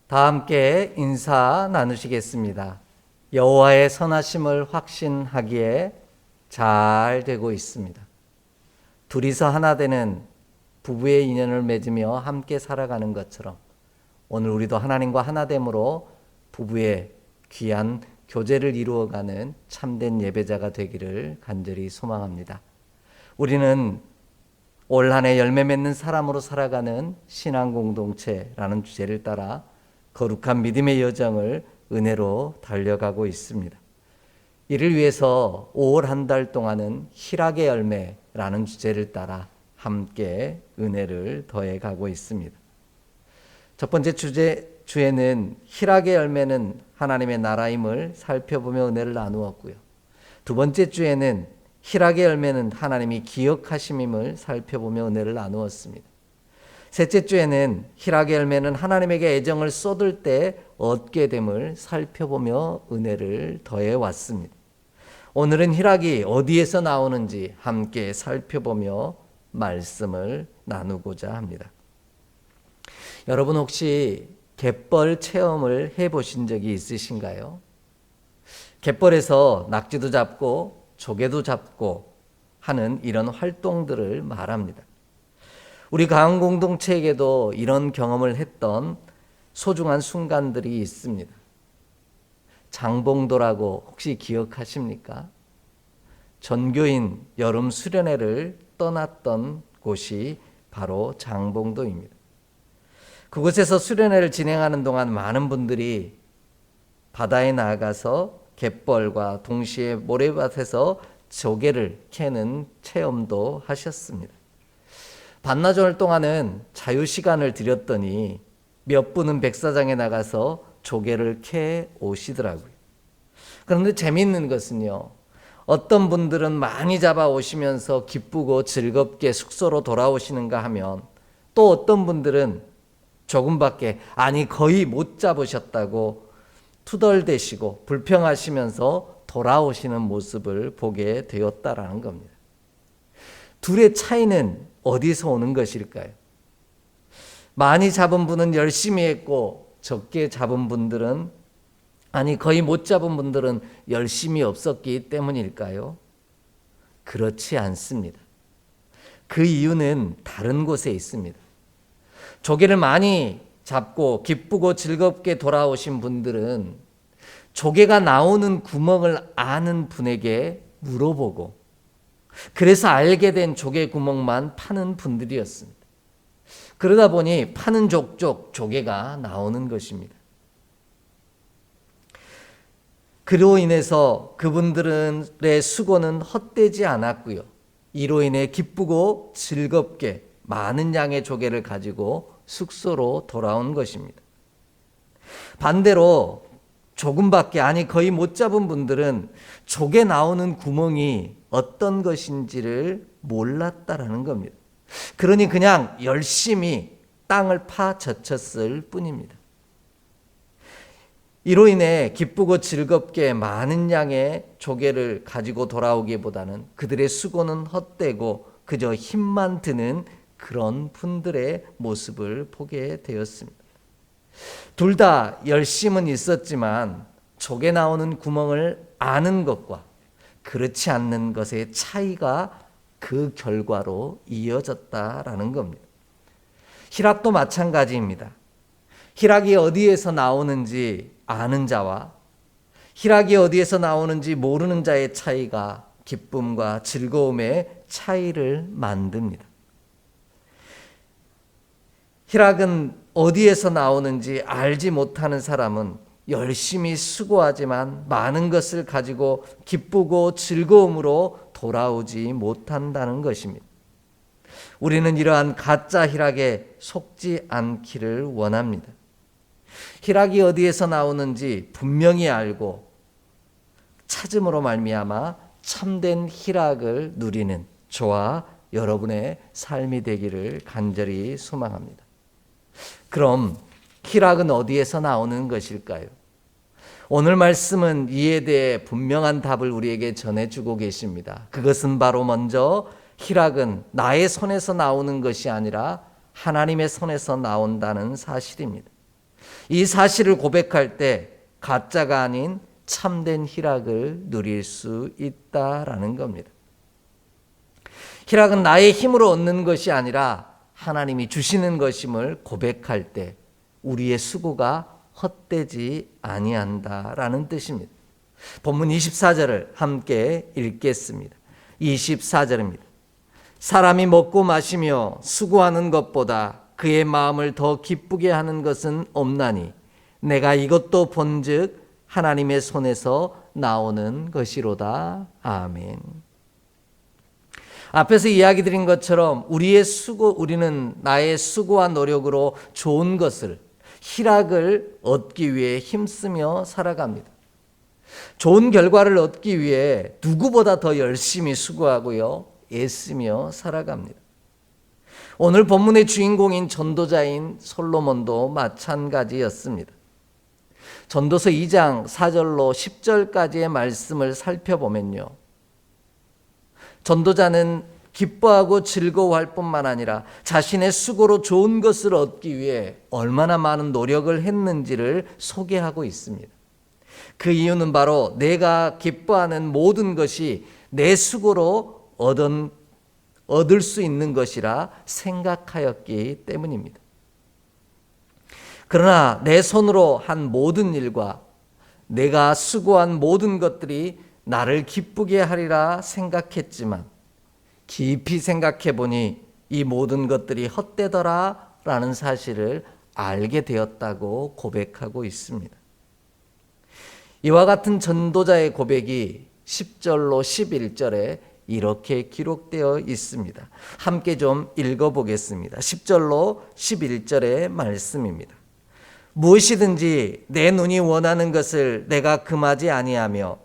다 함께 인사 나누시겠습니다. 여호와의 선하심을 확신하기에 잘 되고 있습니다. 둘이서 하나 되는 부부의 인연을 맺으며 함께 살아가는 것처럼 오늘 우리도 하나님과 하나됨으로 부부의 귀한 교제를 이루어가는 참된 예배자가 되기를 간절히 소망합니다. 우리는 올 한 해 열매 맺는 사람으로 살아가는 신앙 공동체라는 주제를 따라 거룩한 믿음의 여정을 은혜로 달려가고 있습니다. 이를 위해서 5월 한 달 동안은 희락의 열매라는 주제를 따라 함께 은혜를 더해가고 있습니다. 첫 번째 주에는 희락의 열매는 하나님의 나라임을 살펴보며 은혜를 나누었고요. 두 번째 주에는 희락의 열매는 하나님이 기억하심임을 살펴보며 은혜를 나누었습니다. 셋째 주에는 희락의 열매는 하나님에게 애정을 쏟을 때 얻게 됨을 살펴보며 은혜를 더해 왔습니다. 오늘은 희락이 어디에서 나오는지 함께 살펴보며 말씀을 나누고자 합니다. 여러분 혹시 갯벌 체험을 해보신 적이 있으신가요? 갯벌에서 낙지도 잡고 조개도 잡고 하는 이런 활동들을 말합니다. 우리 가흥 공동체에게도 이런 경험을 했던 소중한 순간들이 있습니다. 장봉도라고 혹시 기억하십니까? 전교인 여름 수련회를 떠났던 곳이 바로 장봉도입니다. 그곳에서 수련회를 진행하는 동안 많은 분들이 바다에 나가서 갯벌과 동시에 모래밭에서 조개를 캐는 체험도 하셨습니다. 반나절 동안은 자유시간을 드렸더니 몇 분은 백사장에 나가서 조개를 캐 오시더라고요. 그런데 재미있는 것은요, 어떤 분들은 많이 잡아 오시면서 기쁘고 즐겁게 숙소로 돌아오시는가 하면 또 어떤 분들은 조금밖에, 아니 거의 못 잡으셨다고 투덜대시고 불평하시면서 돌아오시는 모습을 보게 되었다라는 겁니다. 둘의 차이는 어디서 오는 것일까요? 많이 잡은 분은 열심히 했고 적게 잡은 분들은, 아니 거의 못 잡은 분들은 열심히 없었기 때문일까요? 그렇지 않습니다. 그 이유는 다른 곳에 있습니다. 조개를 많이 잡고 기쁘고 즐겁게 돌아오신 분들은 조개가 나오는 구멍을 아는 분에게 물어보고 그래서 알게 된 조개 구멍만 파는 분들이었습니다. 그러다 보니 파는 족족 조개가 나오는 것입니다. 그로 인해서 그분들의 수고는 헛되지 않았고요. 이로 인해 기쁘고 즐겁게 많은 양의 조개를 가지고 숙소로 돌아온 것입니다. 반대로 조금밖에, 아니 거의 못 잡은 분들은 조개 나오는 구멍이 어떤 것인지를 몰랐다라는 겁니다. 그러니 그냥 열심히 땅을 파젖혔을 뿐입니다. 이로 인해 기쁘고 즐겁게 많은 양의 조개를 가지고 돌아오기보다는 그들의 수고는 헛되고 그저 힘만 드는 그런 분들의 모습을 보게 되었습니다. 둘 다 열심은 있었지만 조개 나오는 구멍을 아는 것과 그렇지 않는 것의 차이가 그 결과로 이어졌다라는 겁니다. 희락도 마찬가지입니다. 희락이 어디에서 나오는지 아는 자와 희락이 어디에서 나오는지 모르는 자의 차이가 기쁨과 즐거움의 차이를 만듭니다. 희락은 어디에서 나오는지 알지 못하는 사람은 열심히 수고하지만 많은 것을 가지고 기쁘고 즐거움으로 돌아오지 못한다는 것입니다. 우리는 이러한 가짜 희락에 속지 않기를 원합니다. 희락이 어디에서 나오는지 분명히 알고 찾음으로 말미암아 참된 희락을 누리는 저와 여러분의 삶이 되기를 간절히 소망합니다. 그럼 희락은 어디에서 나오는 것일까요? 오늘 말씀은 이에 대해 분명한 답을 우리에게 전해주고 계십니다. 그것은 바로 먼저 희락은 나의 손에서 나오는 것이 아니라 하나님의 손에서 나온다는 사실입니다. 이 사실을 고백할 때 가짜가 아닌 참된 희락을 누릴 수 있다라는 겁니다. 희락은 나의 힘으로 얻는 것이 아니라 하나님이 주시는 것임을 고백할 때 우리의 수고가 헛되지 아니한다라는 뜻입니다. 본문 24절을 함께 읽겠습니다. 24절입니다. 사람이 먹고 마시며 수고하는 것보다 그의 마음을 더 기쁘게 하는 것은 없나니 내가 이것도 본즉 하나님의 손에서 나오는 것이로다. 아멘. 앞에서 이야기 드린 것처럼 우리는 나의 수고와 노력으로 좋은 것을, 희락을 얻기 위해 힘쓰며 살아갑니다. 좋은 결과를 얻기 위해 누구보다 더 열심히 수고하고요, 애쓰며 살아갑니다. 오늘 본문의 주인공인 전도자인 솔로몬도 마찬가지였습니다. 전도서 2장 4절로 10절까지의 말씀을 살펴보면요, 전도자는 기뻐하고 즐거워할 뿐만 아니라 자신의 수고로 좋은 것을 얻기 위해 얼마나 많은 노력을 했는지를 소개하고 있습니다. 그 이유는 바로 내가 기뻐하는 모든 것이 내 수고로 얻을 수 있는 것이라 생각하였기 때문입니다. 그러나 내 손으로 한 모든 일과 내가 수고한 모든 것들이 나를 기쁘게 하리라 생각했지만 깊이 생각해 보니 이 모든 것들이 헛되더라 라는 사실을 알게 되었다고 고백하고 있습니다. 이와 같은 전도자의 고백이 10절로 11절에 이렇게 기록되어 있습니다. 함께 좀 읽어보겠습니다. 10절로 11절의 말씀입니다. 무엇이든지 내 눈이 원하는 것을 내가 금하지 아니하며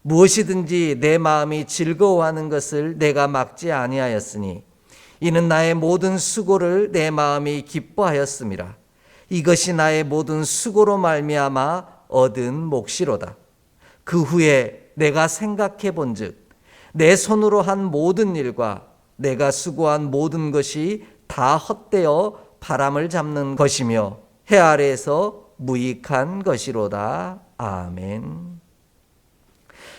무엇이든지 내 마음이 즐거워하는 것을 내가 막지 아니하였으니 이는 나의 모든 수고를 내 마음이 기뻐하였음이라. 이것이 나의 모든 수고로 말미암아 얻은 몫이로다. 그 후에 내가 생각해 본즉 내 손으로 한 모든 일과 내가 수고한 모든 것이 다 헛되어 바람을 잡는 것이며 해 아래에서 무익한 것이로다. 아멘.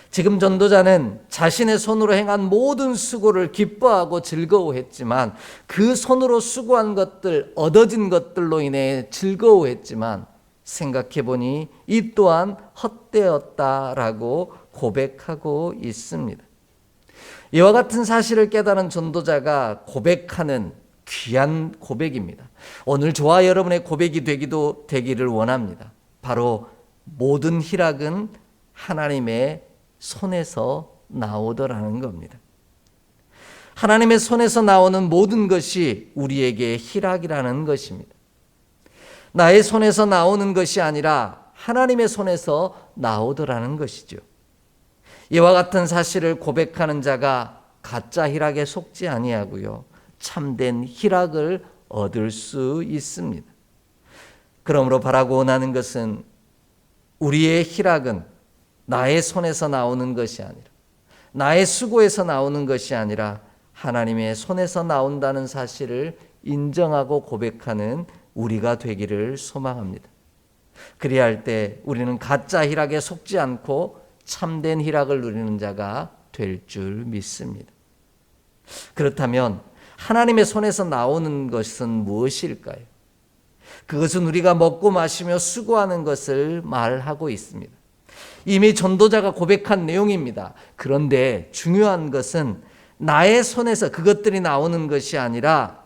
지금 전도자는 자신의 손으로 행한 모든 수고를 기뻐하고 즐거워했지만 그 손으로 수고한 것들, 얻어진 것들로 인해 즐거워했지만 생각해보니 이 또한 헛되었다라고 고백하고 있습니다. 이와 같은 사실을 깨달은 전도자가 고백하는 귀한 고백입니다. 오늘 저와 여러분의 고백이 되기를 원합니다. 바로 모든 희락은 하나님의 손에서 나오더라는 겁니다. 하나님의 손에서 나오는 모든 것이 우리에게 희락이라는 것입니다. 나의 손에서 나오는 것이 아니라 하나님의 손에서 나오더라는 것이죠. 이와 같은 사실을 고백하는 자가 가짜 희락에 속지 아니하고요, 참된 희락을 얻을 수 있습니다. 그러므로 바라고 원하는 것은 우리의 희락은 나의 손에서 나오는 것이 아니라 나의 수고에서 나오는 것이 아니라 하나님의 손에서 나온다는 사실을 인정하고 고백하는 우리가 되기를 소망합니다. 그리야 할 때 우리는 가짜 희락에 속지 않고 참된 희락을 누리는 자가 될 줄 믿습니다. 그렇다면 하나님의 손에서 나오는 것은 무엇일까요? 그것은 우리가 먹고 마시며 수고하는 것을 말하고 있습니다. 이미 전도자가 고백한 내용입니다. 그런데 중요한 것은 나의 손에서 그것들이 나오는 것이 아니라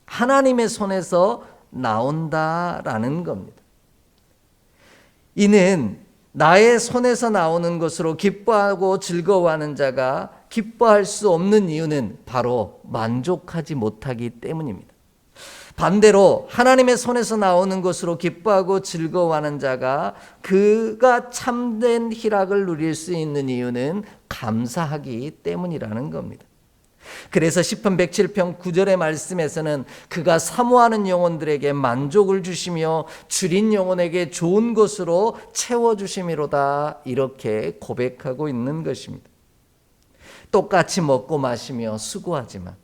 하나님의 손에서 나온다라는 겁니다. 이는 나의 손에서 나오는 것으로 기뻐하고 즐거워하는 자가 기뻐할 수 없는 이유는 바로 만족하지 못하기 때문입니다. 반대로 하나님의 손에서 나오는 것으로 기뻐하고 즐거워하는 자가 그가 참된 희락을 누릴 수 있는 이유는 감사하기 때문이라는 겁니다. 그래서 시편 107편 9절의 말씀에서는 그가 사모하는 영혼들에게 만족을 주시며 줄인 영혼에게 좋은 것으로 채워주심이로다, 이렇게 고백하고 있는 것입니다. 똑같이 먹고 마시며 수고하지만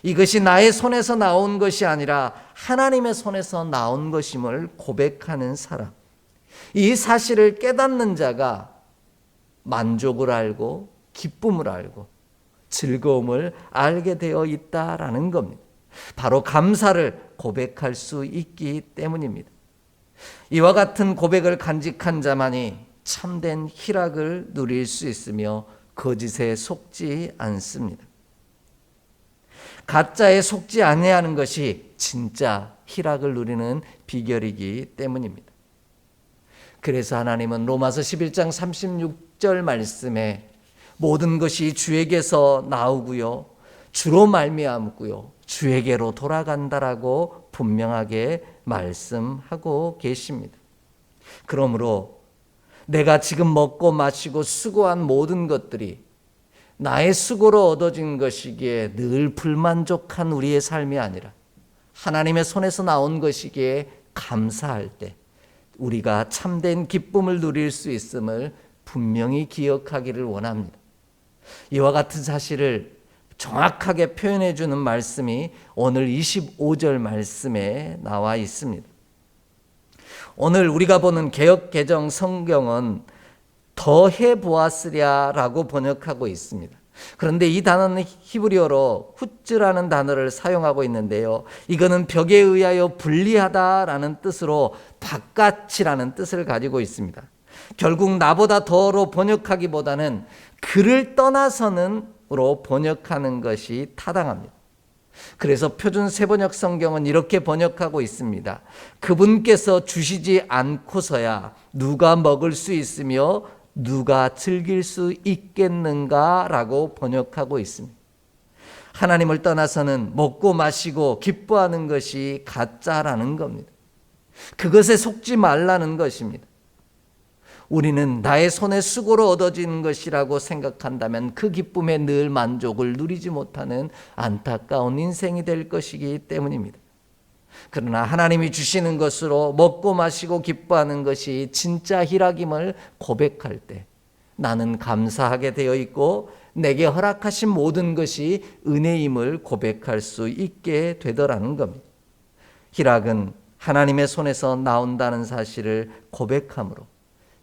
이것이 나의 손에서 나온 것이 아니라 하나님의 손에서 나온 것임을 고백하는 사람. 이 사실을 깨닫는 자가 만족을 알고 기쁨을 알고 즐거움을 알게 되어 있다라는 겁니다. 바로 감사를 고백할 수 있기 때문입니다. 이와 같은 고백을 간직한 자만이 참된 희락을 누릴 수 있으며 거짓에 속지 않습니다. 가짜에 속지 아니하는 것이 진짜 희락을 누리는 비결이기 때문입니다. 그래서 하나님은 로마서 11장 36절 말씀에 모든 것이 주에게서 나오고요, 주로 말미암고요, 주에게로 돌아간다라고 분명하게 말씀하고 계십니다. 그러므로 내가 지금 먹고 마시고 수고한 모든 것들이 나의 수고로 얻어진 것이기에 늘 불만족한 우리의 삶이 아니라 하나님의 손에서 나온 것이기에 감사할 때 우리가 참된 기쁨을 누릴 수 있음을 분명히 기억하기를 원합니다. 이와 같은 사실을 정확하게 표현해 주는 말씀이 오늘 25절 말씀에 나와 있습니다. 오늘 우리가 보는 개역개정 성경은 더해 보았으랴라고 번역하고 있습니다. 그런데 이 단어는 히브리어로 후츠라는 단어를 사용하고 있는데요, 이거는 벽에 의하여 분리하다라는 뜻으로 바깥이라는 뜻을 가지고 있습니다. 결국 나보다 더로 번역하기보다는 그를 떠나서는으로 번역하는 것이 타당합니다. 그래서 표준 세번역 성경은 이렇게 번역하고 있습니다. 그분께서 주시지 않고서야 누가 먹을 수 있으며 누가 즐길 수 있겠는가 라고 번역하고 있습니다. 하나님을 떠나서는 먹고 마시고 기뻐하는 것이 가짜라는 겁니다. 그것에 속지 말라는 것입니다. 우리는 나의 손의 수고로 얻어진 것이라고 생각한다면 그 기쁨에 늘 만족을 누리지 못하는 안타까운 인생이 될 것이기 때문입니다. 그러나 하나님이 주시는 것으로 먹고 마시고 기뻐하는 것이 진짜 희락임을 고백할 때 나는 감사하게 되어 있고 내게 허락하신 모든 것이 은혜임을 고백할 수 있게 되더라는 겁니다. 희락은 하나님의 손에서 나온다는 사실을 고백함으로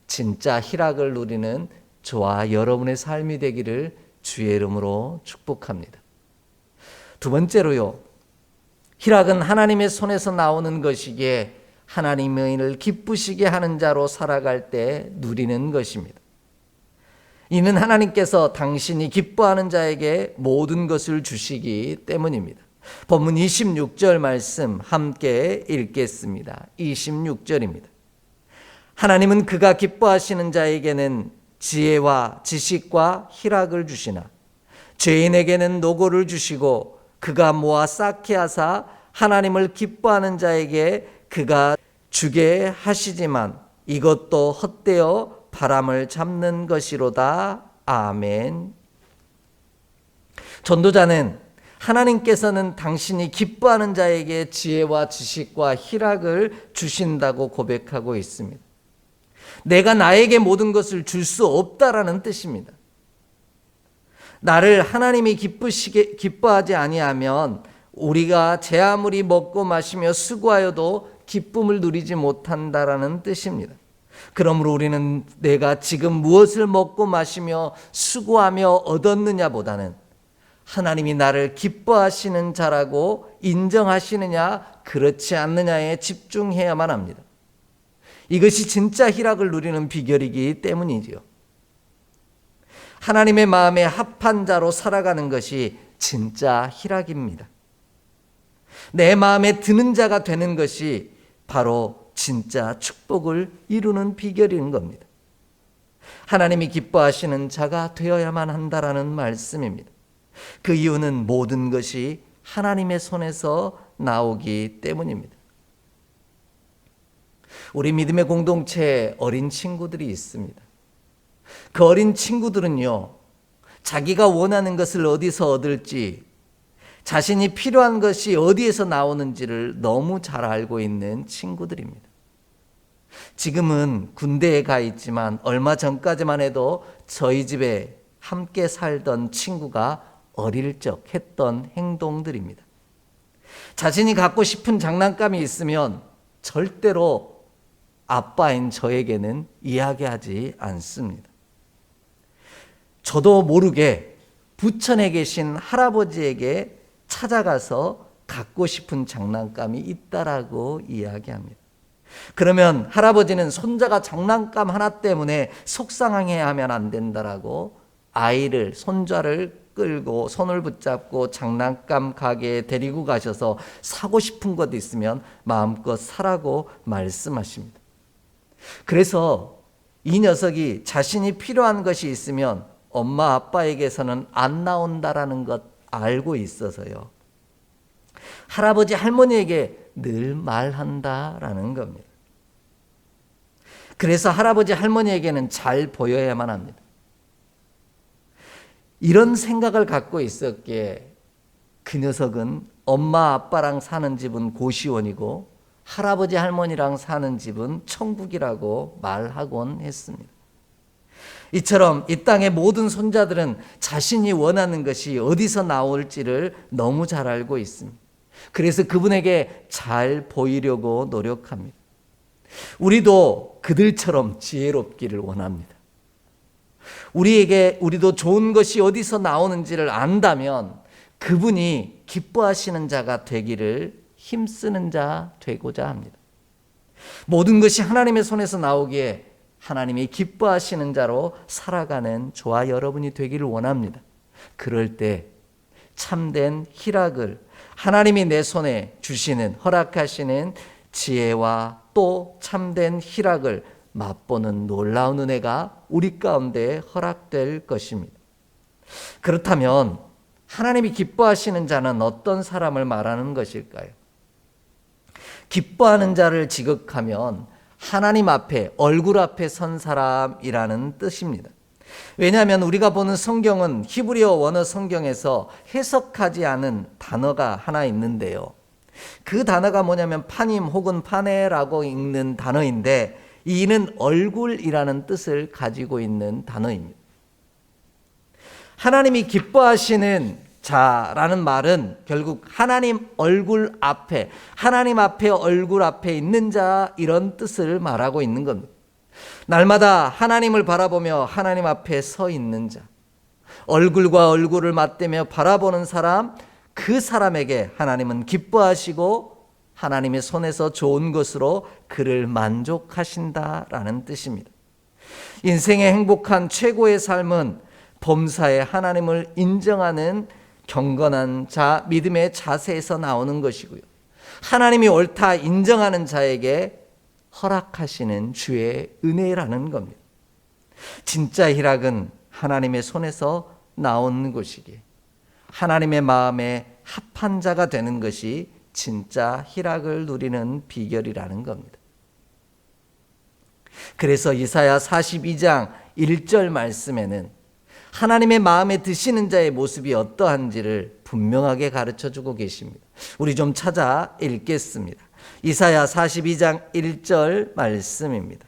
진짜 희락을 누리는 저와 여러분의 삶이 되기를 주의 이름으로 축복합니다. 두 번째로요, 희락은 하나님의 손에서 나오는 것이기에 하나님을 기쁘시게 하는 자로 살아갈 때 누리는 것입니다. 이는 하나님께서 당신이 기뻐하는 자에게 모든 것을 주시기 때문입니다. 본문 26절 말씀 함께 읽겠습니다. 26절입니다. 하나님은 그가 기뻐하시는 자에게는 지혜와 지식과 희락을 주시나 죄인에게는 노고를 주시고 그가 모아 쌓게 하사 하나님을 기뻐하는 자에게 그가 주게 하시지만 이것도 헛되어 바람을 잡는 것이로다. 아멘. 전도자는 하나님께서는 당신이 기뻐하는 자에게 지혜와 지식과 희락을 주신다고 고백하고 있습니다. 내가 나에게 모든 것을 줄 수 없다라는 뜻입니다. 나를 하나님이 기뻐하지 아니하면 우리가 제 아무리 먹고 마시며 수고하여도 기쁨을 누리지 못한다라는 뜻입니다. 그러므로 우리는 내가 지금 무엇을 먹고 마시며 수고하며 얻었느냐보다는 하나님이 나를 기뻐하시는 자라고 인정하시느냐 그렇지 않느냐에 집중해야만 합니다. 이것이 진짜 희락을 누리는 비결이기 때문이지요. 하나님의 마음에 합한 자로 살아가는 것이 진짜 희락입니다. 내 마음에 드는 자가 되는 것이 바로 진짜 축복을 이루는 비결인 겁니다. 하나님이 기뻐하시는 자가 되어야만 한다라는 말씀입니다. 그 이유는 모든 것이 하나님의 손에서 나오기 때문입니다. 우리 믿음의 공동체에 어린 친구들이 있습니다. 그 어린 친구들은요, 자기가 원하는 것을 어디서 얻을지, 자신이 필요한 것이 어디에서 나오는지를 너무 잘 알고 있는 친구들입니다. 지금은 군대에 가 있지만 얼마 전까지만 해도 저희 집에 함께 살던 친구가 어릴 적 했던 행동들입니다. 자신이 갖고 싶은 장난감이 있으면 절대로 아빠인 저에게는 이야기하지 않습니다. 저도 모르게 부천에 계신 할아버지에게 찾아가서 갖고 싶은 장난감이 있다라고 이야기합니다. 그러면 할아버지는 손자가 장난감 하나 때문에 속상해하면 안 된다라고 아이를, 손자를 끌고 손을 붙잡고 장난감 가게에 데리고 가셔서 사고 싶은 것 있으면 마음껏 사라고 말씀하십니다. 그래서 이 녀석이 자신이 필요한 것이 있으면 엄마 아빠에게서는 안 나온다라는 것 알고 있어서요, 할아버지 할머니에게 늘 말한다라는 겁니다. 그래서 할아버지 할머니에게는 잘 보여야만 합니다. 이런 생각을 갖고 있었기에 그 녀석은 엄마 아빠랑 사는 집은 고시원이고 할아버지 할머니랑 사는 집은 천국이라고 말하곤 했습니다. 이처럼 이 땅의 모든 손자들은 자신이 원하는 것이 어디서 나올지를 너무 잘 알고 있습니다. 그래서 그분에게 잘 보이려고 노력합니다. 우리도 그들처럼 지혜롭기를 원합니다. 우리도 좋은 것이 어디서 나오는지를 안다면 그분이 기뻐하시는 자가 되기를 힘쓰는 자 되고자 합니다. 모든 것이 하나님의 손에서 나오기에 하나님이 기뻐하시는 자로 살아가는 저와 여러분이 되기를 원합니다. 그럴 때 참된 희락을 하나님이 내 손에 주시는, 허락하시는 지혜와 또 참된 희락을 맛보는 놀라운 은혜가 우리 가운데 허락될 것입니다. 그렇다면 하나님이 기뻐하시는 자는 어떤 사람을 말하는 것일까요? 기뻐하는 자를 지극하면 하나님 앞에, 얼굴 앞에 선 사람이라는 뜻입니다. 왜냐하면 우리가 보는 성경은 히브리어 원어 성경에서 해석하지 않은 단어가 하나 있는데요, 그 단어가 뭐냐면 파님 혹은 파네라고 읽는 단어인데 이는 얼굴이라는 뜻을 가지고 있는 단어입니다. 하나님이 기뻐하시는 자라는 말은 결국 하나님 얼굴 앞에, 하나님 앞에 얼굴 앞에 있는 자, 이런 뜻을 말하고 있는 겁니다. 날마다 하나님을 바라보며 하나님 앞에 서 있는 자, 얼굴과 얼굴을 맞대며 바라보는 사람, 그 사람에게 하나님은 기뻐하시고 하나님의 손에서 좋은 것으로 그를 만족하신다라는 뜻입니다. 인생의 행복한 최고의 삶은 범사에 하나님을 인정하는 경건한 자, 믿음의 자세에서 나오는 것이고요, 하나님이 옳다 인정하는 자에게 허락하시는 주의 은혜라는 겁니다. 진짜 희락은 하나님의 손에서 나오는 것이기에 하나님의 마음에 합한 자가 되는 것이 진짜 희락을 누리는 비결이라는 겁니다. 그래서 이사야 42장 1절 말씀에는 하나님의 마음에 드시는 자의 모습이 어떠한지를 분명하게 가르쳐주고 계십니다. 우리 좀 찾아 읽겠습니다. 이사야 42장 1절 말씀입니다.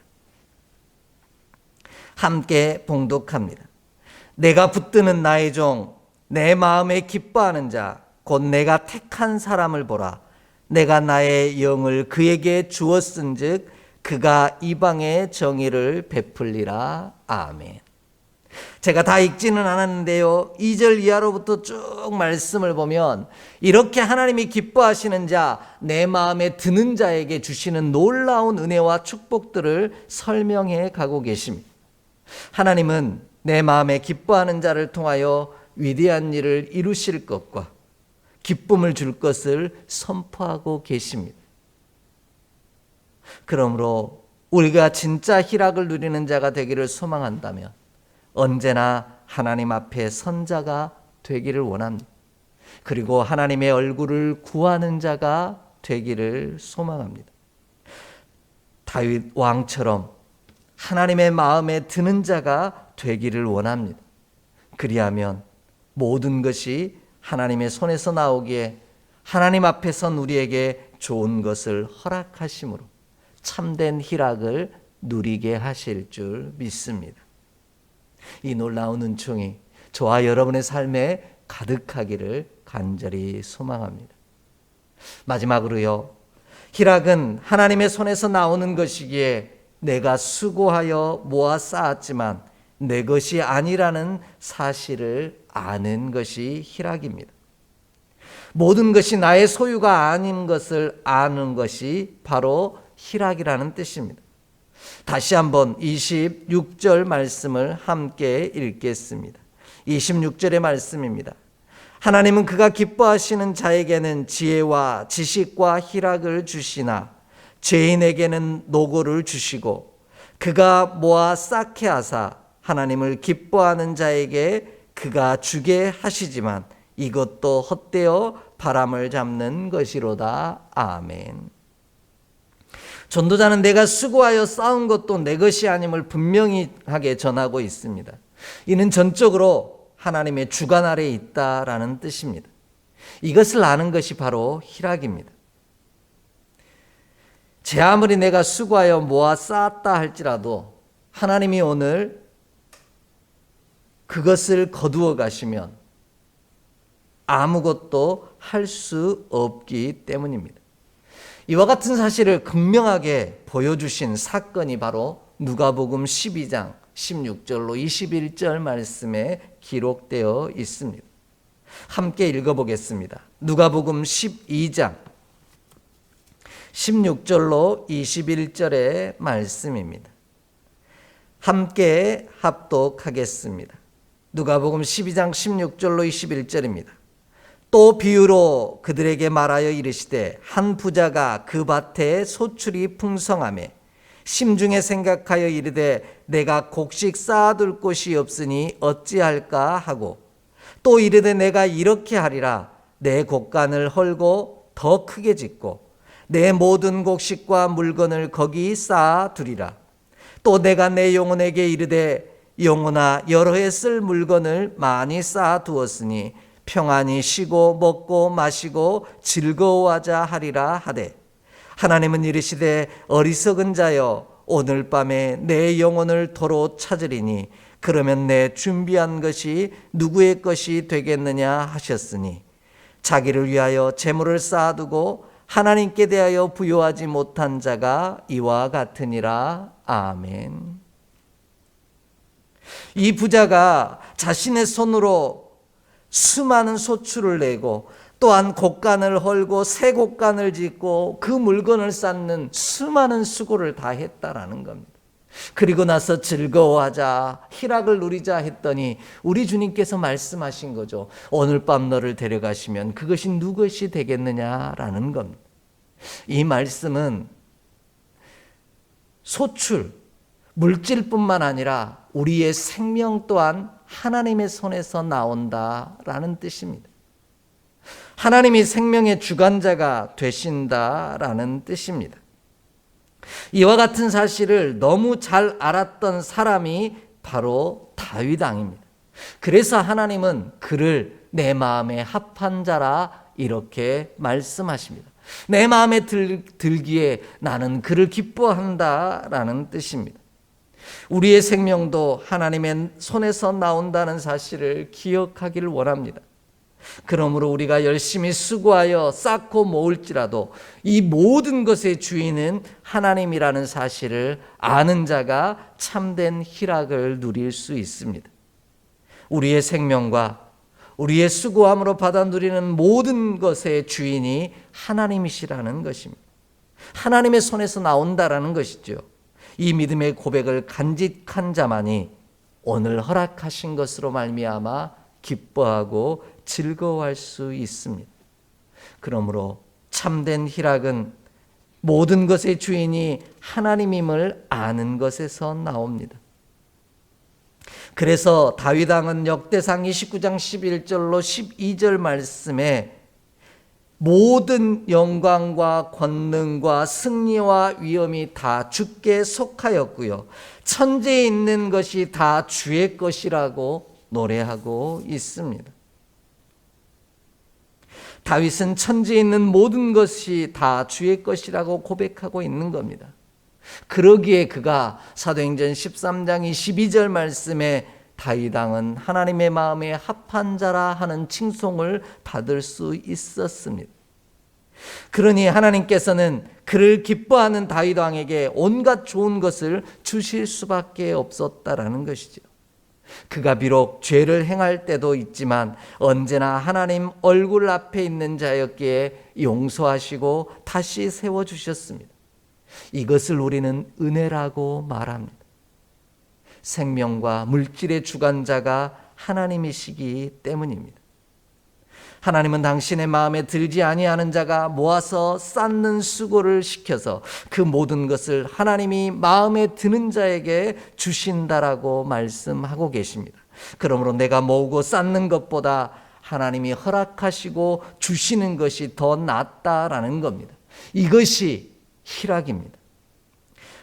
함께 봉독합니다. 내가 붙드는 나의 종, 내 마음에 기뻐하는 자, 곧 내가 택한 사람을 보라. 내가 나의 영을 그에게 주었은즉 그가 이방의 정의를 베풀리라. 아멘. 제가 다 읽지는 않았는데요, 2절 이하로부터 쭉 말씀을 보면 이렇게 하나님이 기뻐하시는 자, 내 마음에 드는 자에게 주시는 놀라운 은혜와 축복들을 설명해 가고 계십니다. 하나님은 내 마음에 기뻐하는 자를 통하여 위대한 일을 이루실 것과 기쁨을 줄 것을 선포하고 계십니다. 그러므로 우리가 진짜 희락을 누리는 자가 되기를 소망한다면 언제나 하나님 앞에 선 자가 되기를 원합니다. 그리고 하나님의 얼굴을 구하는 자가 되기를 소망합니다. 다윗 왕처럼 하나님의 마음에 드는 자가 되기를 원합니다. 그리하면 모든 것이 하나님의 손에서 나오기에 하나님 앞에 선 우리에게 좋은 것을 허락하심으로 참된 희락을 누리게 하실 줄 믿습니다. 이 놀라운 은총이 저와 여러분의 삶에 가득하기를 간절히 소망합니다. 마지막으로요, 희락은 하나님의 손에서 나오는 것이기에 내가 수고하여 모아 쌓았지만 내 것이 아니라는 사실을 아는 것이 희락입니다. 모든 것이 나의 소유가 아닌 것을 아는 것이 바로 희락이라는 뜻입니다. 다시 한번 26절 말씀을 함께 읽겠습니다. 26절의 말씀입니다. 하나님은 그가 기뻐하시는 자에게는 지혜와 지식과 희락을 주시나 죄인에게는 노고를 주시고 그가 모아 쌓게 하사 하나님을 기뻐하는 자에게 그가 주게 하시지만 이것도 헛되어 바람을 잡는 것이로다. 아멘. 전도자는 내가 수고하여 쌓은 것도 내 것이 아님을 분명히 하게 전하고 있습니다. 이는 전적으로 하나님의 주관 아래에 있다라는 뜻입니다. 이것을 아는 것이 바로 희락입니다. 제 아무리 내가 수고하여 모아 쌓았다 할지라도 하나님이 오늘 그것을 거두어 가시면 아무것도 할 수 없기 때문입니다. 이와 같은 사실을 극명하게 보여주신 사건이 바로 누가복음 12장 16절로 21절 말씀에 기록되어 있습니다. 함께 읽어보겠습니다. 누가복음 12장 16절로 21절의 말씀입니다. 함께 합독하겠습니다. 누가복음 12장 16절로 21절입니다. 또 비유로 그들에게 말하여 이르시되 한 부자가 그 밭에 소출이 풍성하매 심중에 생각하여 이르되 내가 곡식 쌓아둘 곳이 없으니 어찌할까 하고 또 이르되 내가 이렇게 하리라 내 곡간을 헐고 더 크게 짓고 내 모든 곡식과 물건을 거기 쌓아두리라. 또 내가 내 영혼에게 이르되 영혼아 여러 해 쓸 물건을 많이 쌓아두었으니 평안히 쉬고 먹고 마시고 즐거워하자 하리라 하되 하나님은 이르시되 어리석은 자여 오늘 밤에 내 영혼을 도로 찾으리니 그러면 내 준비한 것이 누구의 것이 되겠느냐 하셨으니 자기를 위하여 재물을 쌓아두고 하나님께 대하여 부요하지 못한 자가 이와 같으니라. 아멘. 이 부자가 자신의 손으로 수많은 소출을 내고 또한 곡간을 헐고 새 곡간을 짓고 그 물건을 쌓는 수많은 수고를 다 했다라는 겁니다. 그리고 나서 즐거워하자, 희락을 누리자 했더니 우리 주님께서 말씀하신 거죠. 오늘 밤 너를 데려가시면 그것이 누구것이 되겠느냐라는 겁니다. 이 말씀은 소출, 물질뿐만 아니라 우리의 생명 또한 하나님의 손에서 나온다라는 뜻입니다. 하나님이 생명의 주관자가 되신다라는 뜻입니다. 이와 같은 사실을 너무 잘 알았던 사람이 바로 다윗 왕입니다. 그래서 하나님은 그를 내 마음에 합한 자라 이렇게 말씀하십니다. 내 마음에 들기에 나는 그를 기뻐한다라는 뜻입니다. 우리의 생명도 하나님의 손에서 나온다는 사실을 기억하기를 원합니다. 그러므로 우리가 열심히 수고하여 쌓고 모을지라도 이 모든 것의 주인은 하나님이라는 사실을 아는 자가 참된 희락을 누릴 수 있습니다. 우리의 생명과 우리의 수고함으로 받아 누리는 모든 것의 주인이 하나님이시라는 것입니다. 하나님의 손에서 나온다라는 것이죠. 이 믿음의 고백을 간직한 자만이 오늘 허락하신 것으로 말미암아 기뻐하고 즐거워할 수 있습니다. 그러므로 참된 희락은 모든 것의 주인이 하나님임을 아는 것에서 나옵니다. 그래서 다윗 왕은 역대상 29장 11절로 12절 말씀에 모든 영광과 권능과 승리와 위엄이 다 주께 속하였고요. 천지에 있는 것이 다 주의 것이라고 노래하고 있습니다. 다윗은 천지에 있는 모든 것이 다 주의 것이라고 고백하고 있는 겁니다. 그러기에 그가 사도행전 13장 22절 말씀에 다윗 왕은 하나님의 마음에 합한 자라 하는 칭송을 받을 수 있었습니다. 그러니 하나님께서는 그를 기뻐하는 다윗 왕에게 온갖 좋은 것을 주실 수밖에 없었다라는 것이죠. 그가 비록 죄를 행할 때도 있지만 언제나 하나님 얼굴 앞에 있는 자였기에 용서하시고 다시 세워주셨습니다. 이것을 우리는 은혜라고 말합니다. 생명과 물질의 주관자가 하나님이시기 때문입니다. 하나님은 당신의 마음에 들지 아니하는 자가 모아서 쌓는 수고를 시켜서 그 모든 것을 하나님이 마음에 드는 자에게 주신다라고 말씀하고 계십니다. 그러므로 내가 모으고 쌓는 것보다 하나님이 허락하시고 주시는 것이 더 낫다라는 겁니다. 이것이 희락입니다.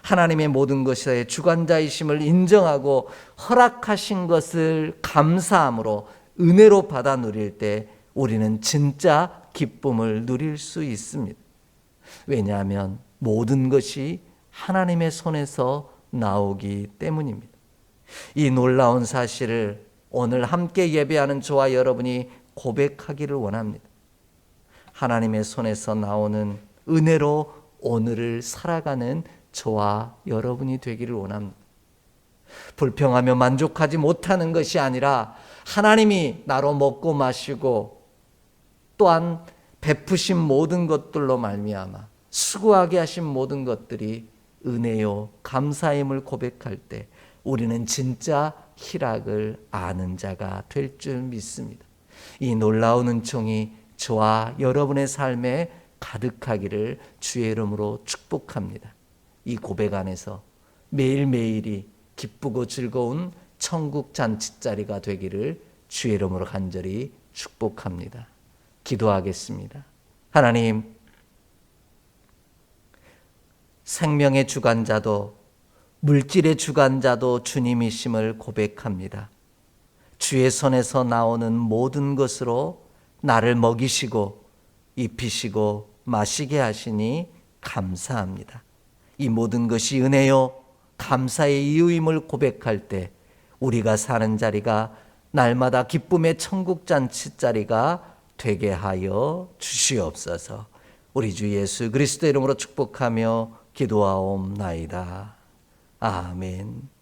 하나님의 모든 것의 주관자이심을 인정하고 허락하신 것을 감사함으로 은혜로 받아 누릴 때 우리는 진짜 기쁨을 누릴 수 있습니다. 왜냐하면 모든 것이 하나님의 손에서 나오기 때문입니다. 이 놀라운 사실을 오늘 함께 예배하는 저와 여러분이 고백하기를 원합니다. 하나님의 손에서 나오는 은혜로 오늘을 살아가는 저와 여러분이 되기를 원합니다. 불평하며 만족하지 못하는 것이 아니라 하나님이 나로 먹고 마시고 또한 베푸신 모든 것들로 말미암아 수고하게 하신 모든 것들이 은혜요 감사임을 고백할 때 우리는 진짜 희락을 아는 자가 될 줄 믿습니다. 이 놀라운 은총이 저와 여러분의 삶에 가득하기를 주의 이름으로 축복합니다. 이 고백 안에서 매일매일이 기쁘고 즐거운 천국 잔치자리가 되기를 주의 이름으로 간절히 축복합니다. 기도하겠습니다. 하나님, 생명의 주관자도 물질의 주관자도 주님이심을 고백합니다. 주의 손에서 나오는 모든 것으로 나를 먹이시고 입히시고 마시게 하시니 감사합니다. 이 모든 것이 은혜요 감사의 이유임을 고백할 때 우리가 사는 자리가 날마다 기쁨의 천국 잔치 자리가 되게 하여 주시옵소서. 우리 주 예수 그리스도 이름으로 축복하며 기도하옵나이다. 아멘.